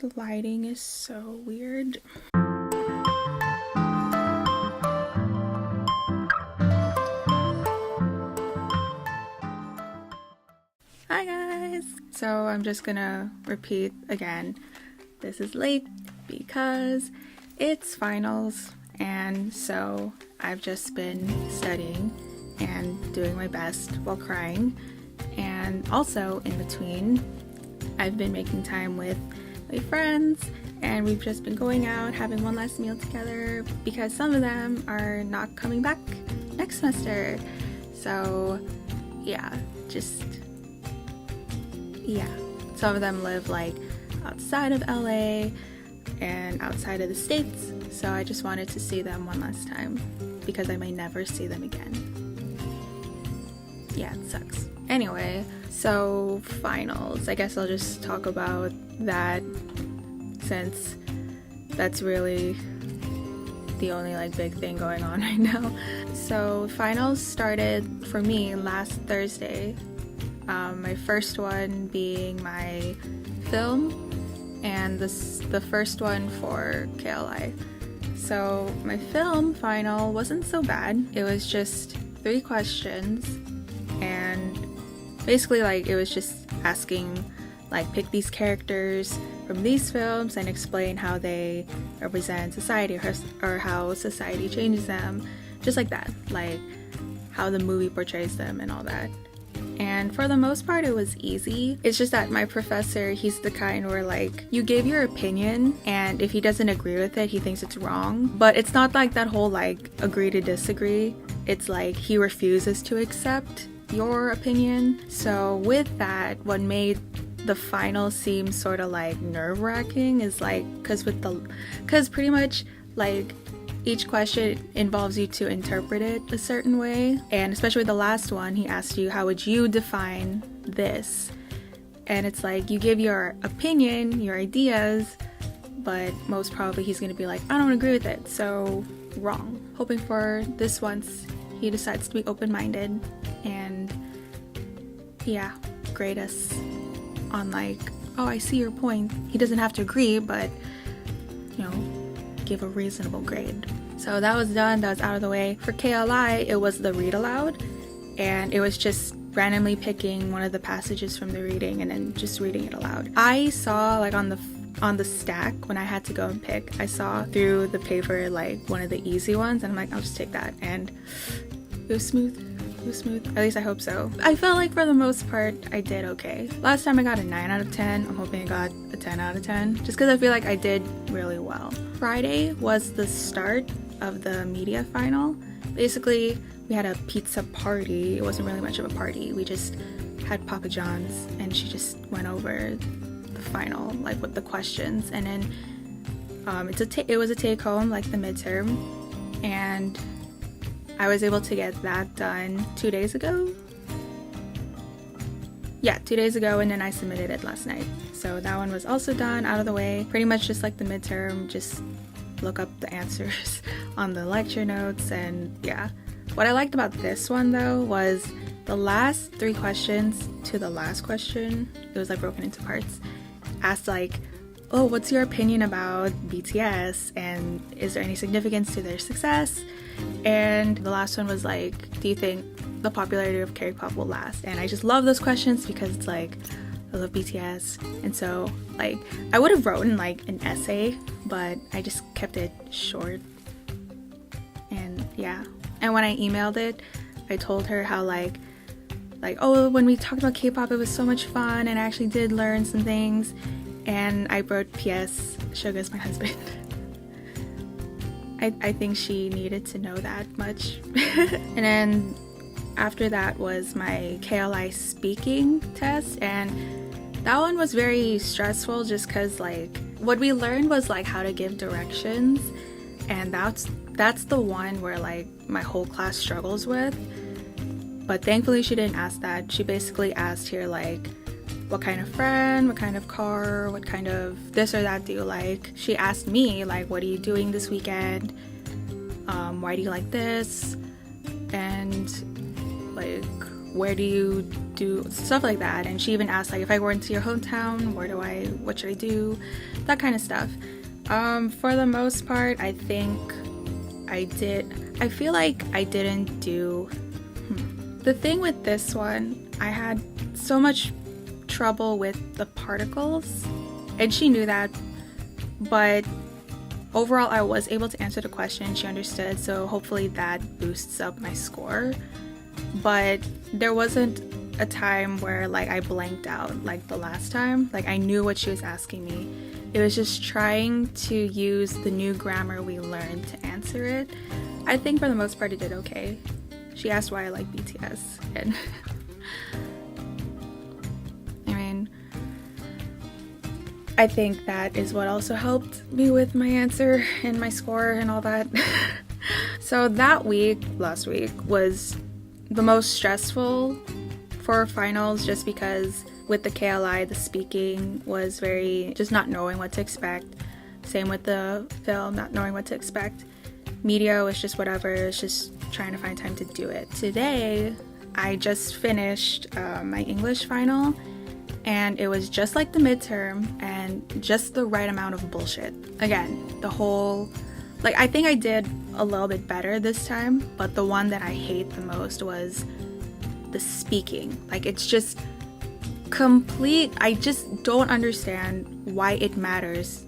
The lighting is so weird. Hi guys! So I'm just gonna repeat again. This is late because it's finals, and so I've just been studying and doing my best while crying. And also in between, I've been making time with my friends, and we've just been going out, having one last meal together because some of them are not coming back next semester. So yeah, some of them live like outside of LA and outside of the States, so I just wanted to see them one last time because I may never see them again. Yeah, it sucks. Anyway, so finals. I guess I'll just talk about that since that's really the only like big thing going on right now. So finals started for me last Thursday. My first one being my film, and the first one for KLI. So my film final wasn't so bad. It was just 3 questions, and basically like it was just asking like pick these characters from these films and explain how they represent society or how society changes them, just like that, like how the movie portrays them and all that. And for the most part it was easy. It's just that my professor, he's the kind where like you give your opinion, and if he doesn't agree with it, he thinks it's wrong. But it's not like that whole like agree to disagree. It's like he refuses to accept your opinion. So with that, what made the final seem sort of like nerve-wracking is like because pretty much like each question involves you to interpret it a certain way, and especially the last one, he asked you how would you define this, and it's like you give your opinion, your ideas, but most probably he's gonna be like, I don't agree with it, so wrong. Hoping for this once he decides to be open-minded and yeah, grade us on like, oh, I see your point. He doesn't have to agree, but you know, give a reasonable grade. So that was done, that was out of the way. For KLI, it was the read aloud, and it was just randomly picking one of the passages from the reading and then just reading it aloud. I saw like on the stack when I had to go and pick, I saw through the paper like one of the easy ones, and I'm like, I'll just take that, and it was smooth. It was smooth. At least I hope so. I felt like for the most part I did okay. Last time I got a 9 out of 10. I'm hoping I got a 10 out of 10 just because I feel like I did really well. Friday was the start of the media final. Basically, we had a pizza party. It wasn't really much of a party. We just had Papa John's, and she just went over the final, like with the questions, and then it was a take home, like the midterm, and I was able to get that done 2 days ago. Yeah, 2 days ago, and then I submitted it last night. So that one was also done, out of the way. Pretty much just like the midterm, just look up the answers on the lecture notes, and yeah. What I liked about this one though was the last 3 questions to the last question, it was like broken into parts, asked like, oh, what's your opinion about BTS, and is there any significance to their success? And the last one was like, do you think the popularity of K-pop will last? And I just love those questions because it's like, I love BTS, and so like I would have written like an essay, but I just kept it short. And yeah, and when I emailed it, I told her how like oh, when we talked about K-pop, it was so much fun, and I actually did learn some things. And I wrote, P.S. Suga's my husband. I think she needed to know that much. And then after that was my KLI speaking test, and that one was very stressful just because like what we learned was like how to give directions, and that's the one where like my whole class struggles with. But thankfully she didn't ask that. She basically asked here like, what kind of friend, what kind of car, what kind of this or that do you like? She asked me like, what are you doing this weekend? Why do you like this? And like, where do you do stuff like that. And she even asked, like, if I went to your hometown, what should I do, that kind of stuff. For the most part, I think I feel like I didn't do the thing with this one. I had so much trouble with the particles, and she knew that, but overall I was able to answer the question. She understood, so hopefully that boosts up my score. But there wasn't a time where like I blanked out like the last time. Like, I knew what she was asking me. It was just trying to use the new grammar we learned to answer it. I think for the most part I did okay. She asked why I like BTS, and I mean, I think that is what also helped me with my answer and my score and all that. So that week, last week, was the most stressful for finals, just because with the KLI, the speaking was very, just not knowing what to expect. Same with the film, not knowing what to expect. Media was just whatever, it's just trying to find time to do it. Today, I just finished my English final, and it was just like the midterm and just the right amount of bullshit. Again, the whole, like, I think I did a little bit better this time, but the one that I hate the most was the speaking. Like, it's just complete, I just don't understand why it matters,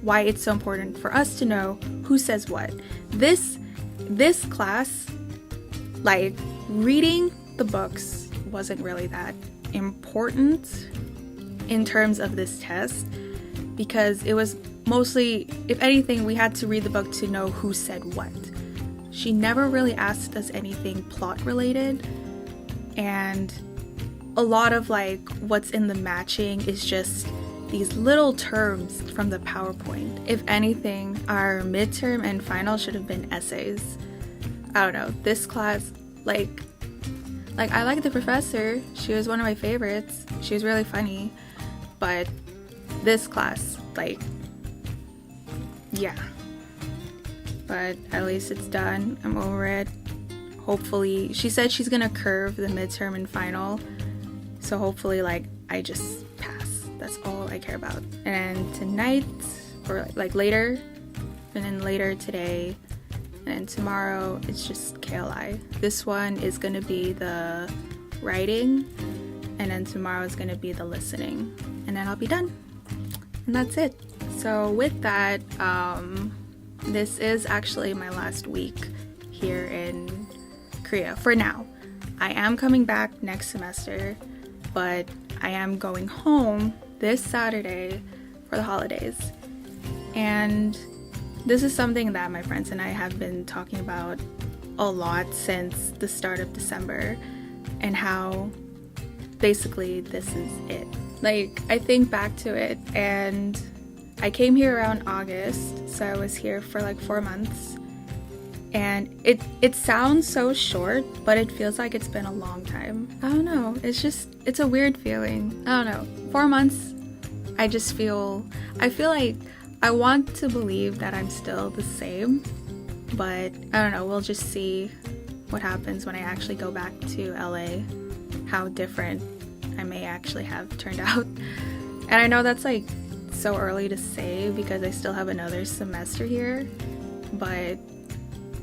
why it's so important for us to know who says what. This class, like, reading the books wasn't really that important in terms of this test, because it was mostly, if anything, we had to read the book to know who said what. She never really asked us anything plot related, and a lot of like what's in the matching is just these little terms from the PowerPoint. If anything, our midterm and final should have been essays. I don't know, this class, like I like the professor, she was one of my favorites, she was really funny, but this class, like, yeah. But at least it's done, I'm over it. Hopefully, she said she's gonna curve the midterm and final, so hopefully, like, I just pass. That's all I care about. And tonight, or like later, and then later today, and tomorrow, it's just KLI. This one is gonna be the writing, and then tomorrow is gonna be the listening, and then I'll be done. And that's it. So with that, this is actually my last week here in Korea for now. I am coming back next semester, but I am going home this Saturday for the holidays. And this is something that my friends and I have been talking about a lot since the start of December, and how basically this is it. Like, I think back to it, and I came here around August, so I was here for like 4 months. And it sounds so short, but it feels like it's been a long time. I don't know, it's a weird feeling. I don't know, 4 months, I feel like I want to believe that I'm still the same, but I don't know, we'll just see what happens when I actually go back to LA, how different I may actually have turned out. And I know that's like so early to say because I still have another semester here, but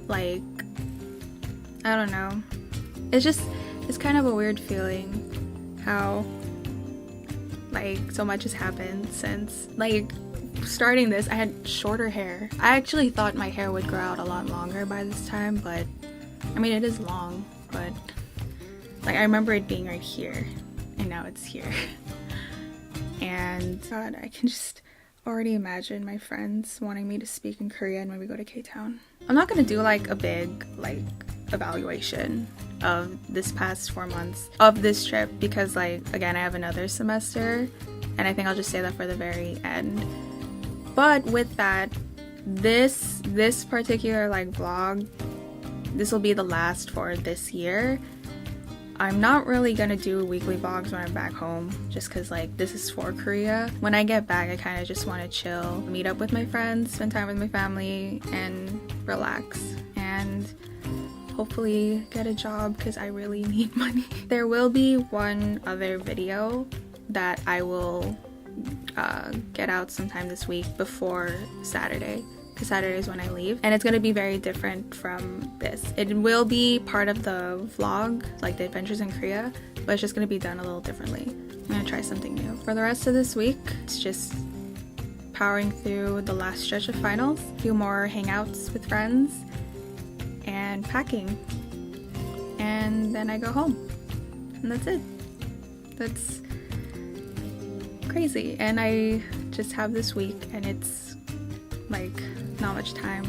like, I don't know, it's kind of a weird feeling how like so much has happened since like starting this. I had shorter hair. I actually thought my hair would grow out a lot longer by this time, but I mean, it is long, but like I remember it being right here, and now it's here. And God, I can just already imagine my friends wanting me to speak in Korean when we go to K-Town. I'm not gonna do like a big like evaluation of this past 4 months of this trip, because like, again, I have another semester, and I think I'll just say that for the very end. But with that, this particular like vlog, this will be the last for this year. I'm not really gonna do weekly vlogs when I'm back home, just because like this is for Korea. When I get back, I kind of just want to chill, meet up with my friends, spend time with my family, and relax. And hopefully get a job because I really need money. There will be one other video that I will get out sometime this week before Saturday, because Saturday is when I leave, and it's going to be very different from this. It will be part of the vlog, like the adventures in Korea, but it's just going to be done a little differently. I'm going to try something new. For the rest of this week, it's just powering through the last stretch of finals, a few more hangouts with friends, and packing. And then I go home. And that's it. That's crazy. And I just have this week, and it's like not much time,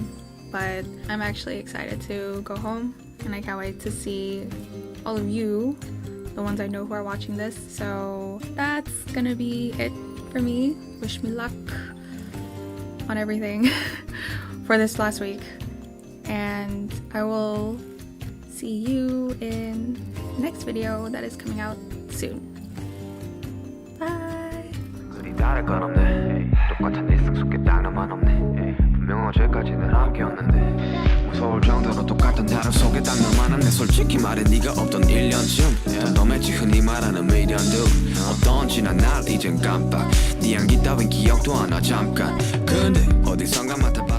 but I'm actually excited to go home, and I can't wait to see all of you, the ones I know who are watching this. So that's gonna be it for me. Wish me luck on everything for this last week, and I will see you in the next video that is coming out soon. Bye. 다를 건 없네. 똑같은 일상 속에 딱 나만 없네. 분명 어제까지는 함께였는데 무서울 정도로 똑같은 하루 속에 딱 너만 없네. 솔직히 말해 네가 없던 1년쯤 덤덤했지 흔히 말하는 미련도 어떤 지난 날 이젠 깜빡 네 향기 따윈 기억도 안 나 잠깐 근데 어디선가 맡아봐